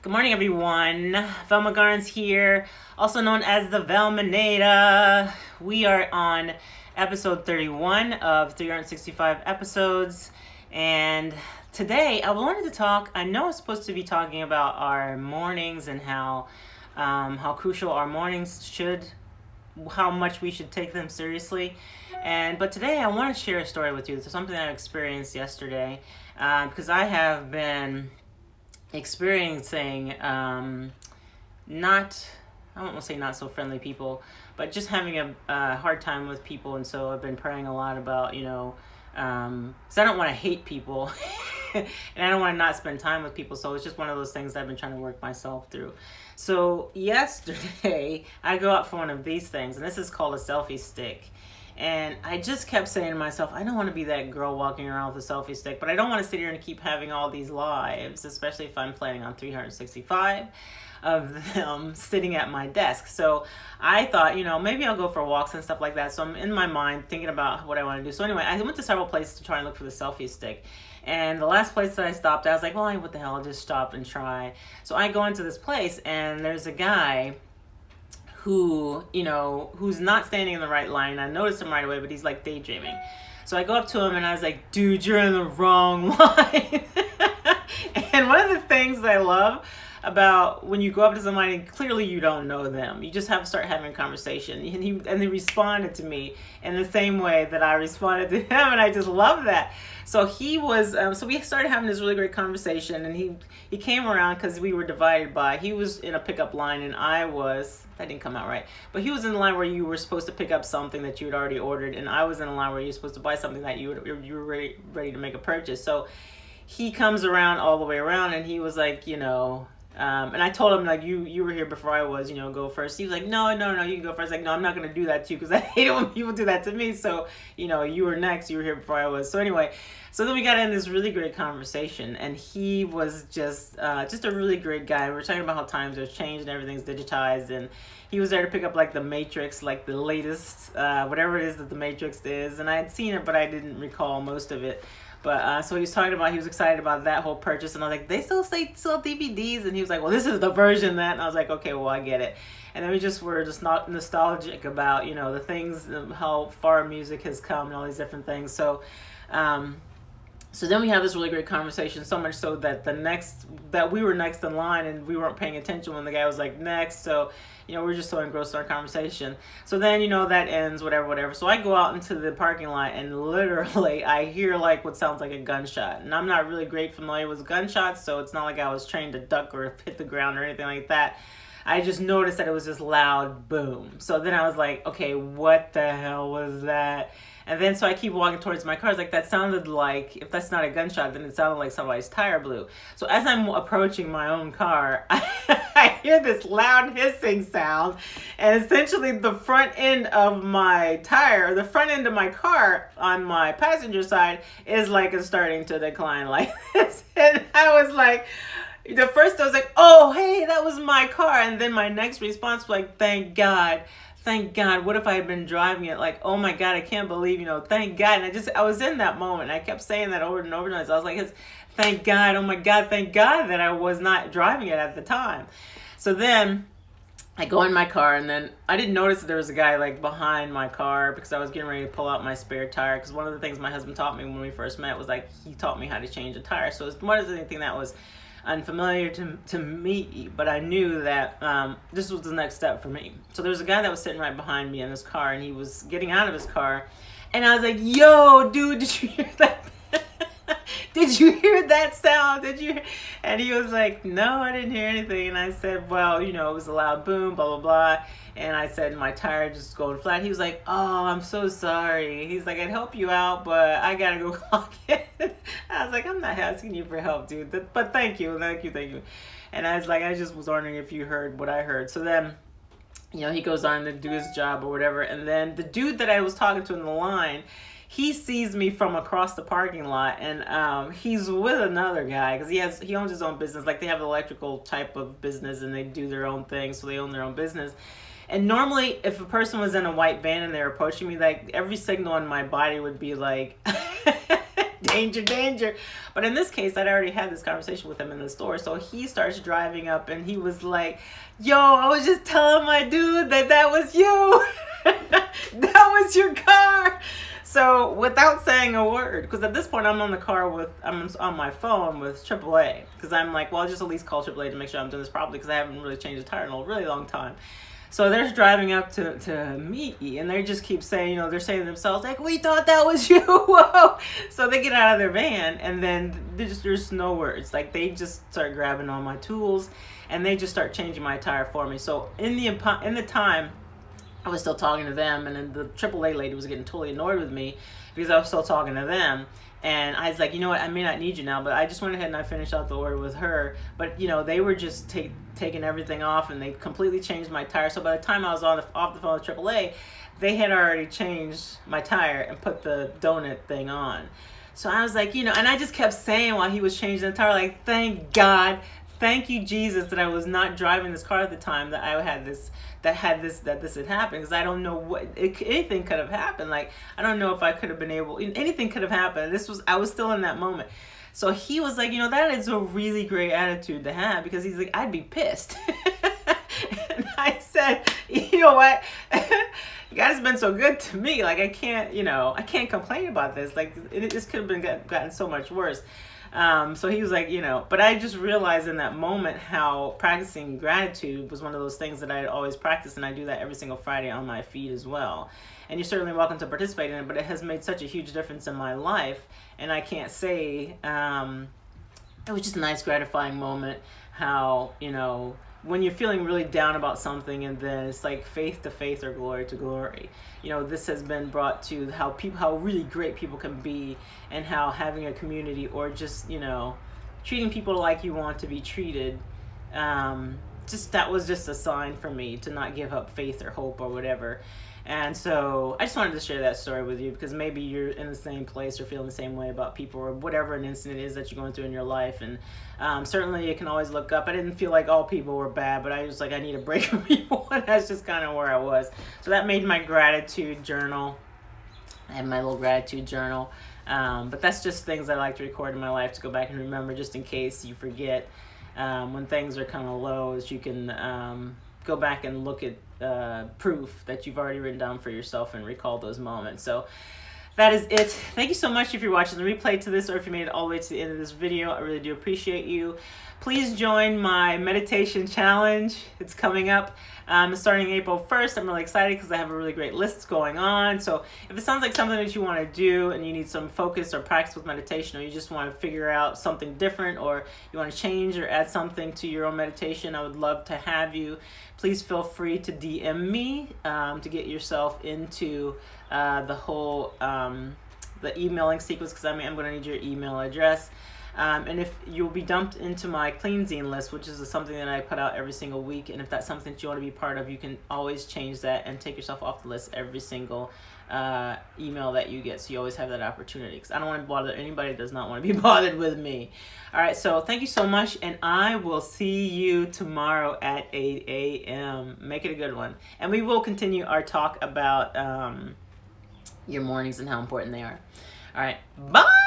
Good morning, everyone. Velma Garns here, also known as the Velminator. We are on episode 31 of 365 episodes, and today I wanted to talk. I know I'm supposed to be talking about our mornings and how crucial our mornings should, how much we should take them seriously. But today I want to share a story with you. It's something I experienced yesterday because I have been experiencing not, I won't say not so friendly people, but just having a hard time with people. And so I've been praying a lot about, because I don't want to hate people and I don't want to not spend time with people. So it's just one of those things I've been trying to work myself through. So yesterday I go out for one of these things, and this is called a selfie stick. And I just kept saying to myself, I don't want to be that girl walking around with a selfie stick, but I don't want to sit here and keep having all these lives, especially if I'm planning on 365 of them sitting at my desk. So I thought, maybe I'll go for walks and stuff like that. So I'm in my mind thinking about what I want to do. So anyway, I went to several places to try and look for the selfie stick. And the last place that I stopped, I was like, well, what the hell, I'll just stop and try. So I go into this place, and there's a guy who's not standing in the right line. I noticed him right away, but he's like daydreaming. So I go up to him and I was like, dude, you're in the wrong line. And one of the things that I love about when you go up to somebody and clearly you don't know them, you just have to start having a conversation. And he responded to me in the same way that I responded to him, and I just love that. So he was, so we started having this really great conversation, and he came around because we were divided by, he was in a pickup line and that didn't come out right, but he was in the line where you were supposed to pick up something that you had already ordered, and I was in the line where you were supposed to buy something that you were ready to make a purchase. So he comes around all the way around, and he was like, and I told him, like, you were here before I was, go first. He was like, no, you can go first. Like, no, I'm not going to do that to you because I hate it when people do that to me. So, you were next. You were here before I was. So anyway, so then we got in this really great conversation, and he was just a really great guy. We were talking about how times have changed and everything's digitized, and he was there to pick up, like, the Matrix, like the latest, whatever it is that the Matrix is. And I had seen it, but I didn't recall most of it. But so he was talking about, he was excited about that whole purchase, and I was like, they still sell DVDs? And he was like, well, this is the version that, and I was like, okay, well, I get it. And then we just were just not nostalgic about, the things, how far music has come and all these different things. So then we had this really great conversation, so much so that we were next in line, and we weren't paying attention when the guy was like next. So, we were just so engrossed in our conversation. So then, that ends, whatever. So I go out into the parking lot, and literally I hear like what sounds like a gunshot. And I'm not really great familiar with gunshots, so it's not like I was trained to duck or hit the ground or anything like that. I just noticed that it was this loud boom. So then I was like, okay, what the hell was that? And then so I keep walking towards my car. It's like, that sounded like, if that's not a gunshot, then it sounded like somebody's tire blew. So as I'm approaching my own car, I hear this loud hissing sound. And essentially the front end of my tire, the front end of my car on my passenger side is like it's starting to decline like this. And I was like, the first I was like, oh, hey, that was my car. And then my next response was like, thank God. What if I had been driving it? Like, oh my God, I can't believe, thank God. And I was in that moment. I kept saying that over and over and over. So I was like, thank God, oh my God, thank God that I was not driving it at the time. So then I go in my car, and then I didn't notice that there was a guy like behind my car because I was getting ready to pull out my spare tire. Because one of the things my husband taught me when we first met was like, he taught me how to change a tire. So it wasn't anything that was unfamiliar to me, but I knew that this was the next step for me. So there was a guy that was sitting right behind me in his car, and he was getting out of his car, and I was like, yo, dude, did you hear that? Did you hear that sound? And he was like, no, I didn't hear anything. And I said, well, it was a loud boom, blah, blah, blah. And I said, my tire just going flat. He was like, oh, I'm so sorry. He's like, I'd help you out, but I gotta go clock it. I was like, I'm not asking you for help, dude. But thank you. And I was like, I just was wondering if you heard what I heard. So then, he goes on to do his job or whatever. And then the dude that I was talking to in the line, he sees me from across the parking lot, and he's with another guy because he owns his own business. Like, they have an electrical type of business, and they do their own thing, so they own their own business. And normally, if a person was in a white van and they were approaching me, like, every signal in my body would be like, danger, danger. But in this case, I'd already had this conversation with him in the store. So he starts driving up and he was like, yo, I was just telling my dude that was you. That was your car. So without saying a word, because at this point I'm on my phone with AAA, because I'm like, well, I'll just at least call AAA to make sure I'm doing this properly, because I haven't really changed the tire in a really long time. So they're driving up to meet me, and they just keep saying, they're saying to themselves, like, we thought that was you. Whoa. So they get out of their van, and then there's no words. Like, they just start grabbing all my tools, and they just start changing my tire for me. So in the time, I was still talking to them, and then the AAA lady was getting totally annoyed with me because I was still talking to them. And I was like, you know what, I may not need you now, but I just went ahead and I finished out the order with her. But, they were just taking everything off, and they completely changed my tire. So by the time I was off the phone with AAA, they had already changed my tire and put the donut thing on. So I was like, and I just kept saying while he was changing the tire, like, thank God, thank you, Jesus, that I was not driving this car at the time, that this had happened, because I don't know anything could have happened. Like, I don't know if I could have been anything could have happened. I was still in that moment. So he was like, that is a really great attitude to have, because he's like, I'd be pissed. And I said, you know what? God has been so good to me. Like, I can't complain about this. Like, this could have been gotten so much worse. So he was like, but I just realized in that moment how practicing gratitude was one of those things that I had always practiced, and I do that every single Friday on my feed as well. And you're certainly welcome to participate in it, but it has made such a huge difference in my life, and I can't say, it was just a nice, gratifying moment how, when you're feeling really down about something, and then it's like faith to faith or glory to glory. This has been brought to how really great people can be, and how having a community, or just, treating people like you want to be treated, that was just a sign for me to not give up faith or hope or whatever. And so I just wanted to share that story with you, because maybe you're in the same place or feeling the same way about people, or whatever an incident is that you're going through in your life. And certainly you can always look up. I didn't feel like all people were bad, but I was like, I need a break from people. And that's just kind of where I was. So that made my gratitude journal. I have my little gratitude journal. But that's just things I like to record in my life to go back and remember, just in case you forget. When things are kind of low, as you can go back and look at proof that you've already written down for yourself and recall those moments. So that is it. Thank you so much if you're watching the replay to this, or if you made it all the way to the end of this video. I really do appreciate you. Please join my meditation challenge. It's coming up starting April 1st. I'm really excited because I have a really great list going on. So if it sounds like something that you want to do, and you need some focus or practice with meditation, or you just want to figure out something different, or you want to change or add something to your own meditation, I would love to have you. Please feel free to DM me to get yourself into the whole the emailing sequence, because I'm going to need your email address. And if you'll be dumped into my clean zine list, which is something that I put out every single week, and if that's something that you want to be part of, you can always change that and take yourself off the list every single email that you get, so you always have that opportunity, because I don't want to bother anybody that does not want to be bothered with me. All right, so thank you so much, and I will see you tomorrow at 8 a.m. Make it a good one, and we will continue our talk about your mornings and how important they are. All right, bye.